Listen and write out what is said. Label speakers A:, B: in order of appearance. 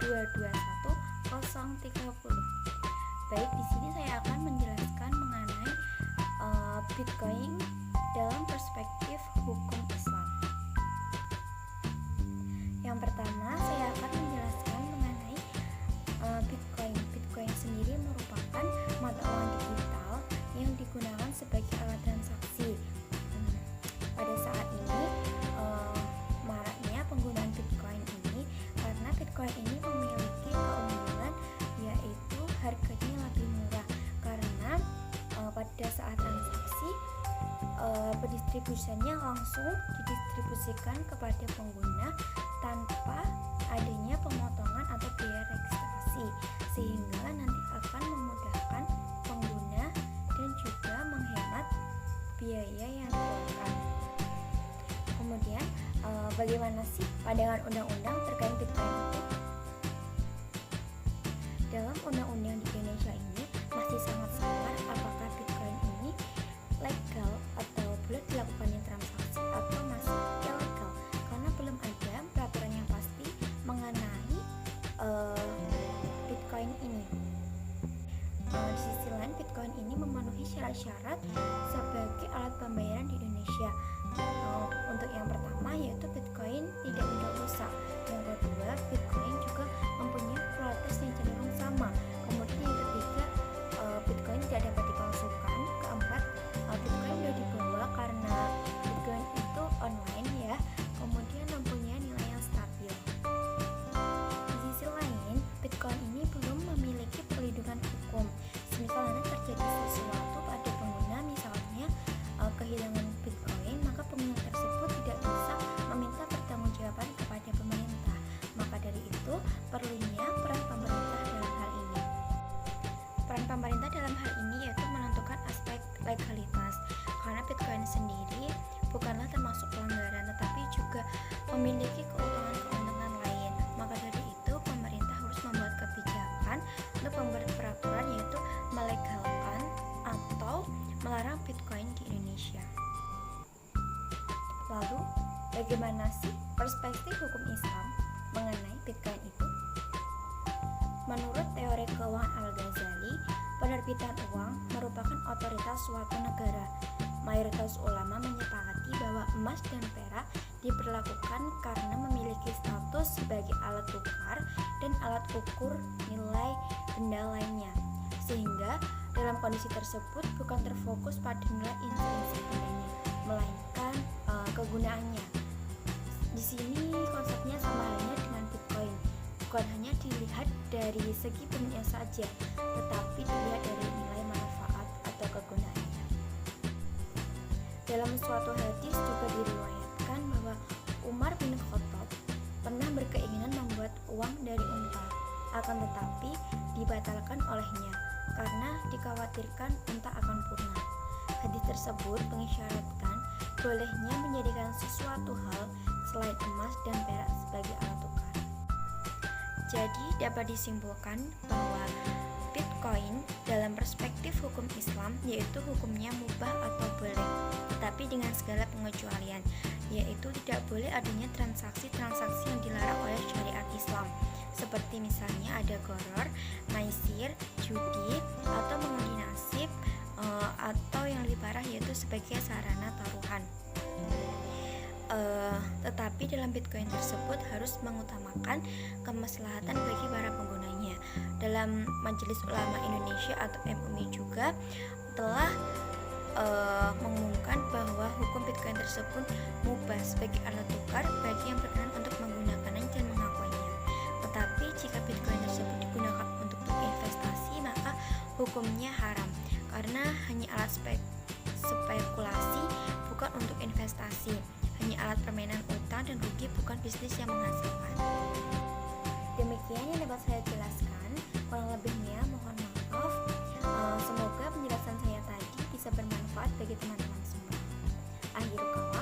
A: 221 030. Baik, di sini saya akan menjelaskan mengenai Bitcoin dalam perspektif hukum Islam. Yang pertama, saya akan menjelaskan mengenai Bitcoin. Bitcoin sendiri merupakan mata uang digital yang digunakan sebagai alat transaksi. Pada saat ini maraknya penggunaan Bitcoin ini karena Bitcoin ini memiliki keunggulan, yaitu harganya lebih murah karena pada saat transaksi pendistribusiannya langsung didistribusikan kepada pengguna tanpa adanya pemotongan atau biaya registrasi, sehingga nanti akan memudahkan pengguna dan juga menghemat biaya yang dikeluarkan. Kemudian bagaimana sih pandangan undang-undang terkait Bitcoin itu? Dalam undang-undang di Indonesia ini masih sangat samar apakah Bitcoin ini legal atau boleh dilakukannya transaksi atau masih ilegal, karena belum ada peraturan yang pasti mengenai Bitcoin ini. Di sisi lain, Bitcoin ini memenuhi syarat-syarat sebagai alat pembayaran di Indonesia. Untuk yang pertama yaitu Bitcoin tidak mudah rusak. Yang kedua, Bitcoin juga mempunyai kualitas yang cenderung sama. Kemudian yang ketiga, Bitcoin tidak dapat dipalsukan. Keempat, Bitcoin mudah dibawa karena Bitcoin itu online ya. Kemudian mempunyai nilai yang stabil. Di sisi lain, Bitcoin ini belum memiliki perlindungan hukum. Misalnya terjadi sesuatu pada pengguna, misalnya kehilangan Bitcoin, maka pengguna tersebut tidak bisa meminta pertanggungjawaban kepada pemerintah. Maka dari itu perlunya peran pemerintah dalam hal ini. Peran pemerintah dalam hal ini yaitu menentukan aspek legalitas, karena Bitcoin sendiri bukanlah termasuk pelanggaran, tetapi juga memiliki keuntungan-keuntungan lain. Maka dari itu pemerintah harus membuat kebijakan untuk membuat peraturan yaitu melegalkan atau melarang Bitcoin di Indonesia. Lalu, bagaimana sih perspektif hukum Islam mengenai Bitcoin itu? Menurut teori keuangan Al-Ghazali, penerbitan uang merupakan otoritas suatu negara. Mayoritas ulama menyepakati bahwa emas dan perak diberlakukan karena memiliki status sebagai alat tukar dan alat ukur nilai benda lainnya, sehingga dalam kondisi tersebut bukan terfokus pada nilai intrinsik bendanya, melainkan kegunaannya. Di sini konsepnya sama halnya dengan Bitcoin, bukan hanya dilihat dari segi bentuknya saja, tetapi dilihat dari nilai manfaat atau kegunaannya. Dalam suatu hadis juga diriwayatkan bahwa Umar bin Khattab pernah berkeinginan membuat uang dari unta, akan tetapi dibatalkan olehnya karena dikhawatirkan unta akan punah. Hadis tersebut mengisyaratkan bolehnya menjadikan sesuatu hal selain emas dan perak sebagai alat tukar. Jadi dapat disimpulkan bahwa Bitcoin dalam perspektif hukum Islam yaitu hukumnya mubah atau boleh, tetapi dengan segala pengecualian, yaitu tidak boleh adanya transaksi-transaksi yang dilarang oleh syariat Islam, seperti misalnya ada gharar, maisir, judi, atau mengundi nasib, atau yang lebih parah yaitu sebagai sarana taruhan. Tetapi dalam Bitcoin tersebut harus mengutamakan kemaslahatan bagi para penggunanya. Dalam Majelis Ulama Indonesia atau MUI juga telah mengumumkan bahwa hukum Bitcoin tersebut mubah sebagai alat tukar bagi yang berkenan untuk menggunakannya dan mengakuinya. Tetapi jika Bitcoin tersebut digunakan untuk berinvestasi, maka hukumnya haram karena hanya alat spekulasi, bukan untuk investasi, hanya alat permainan utang dan rugi, bukan bisnis yang menghasilkan. Demikian yang dapat saya jelaskan, kurang lebihnya mohon maaf. Semoga penjelasan saya tadi bisa bermanfaat bagi teman-teman semua. Akhirul kalam.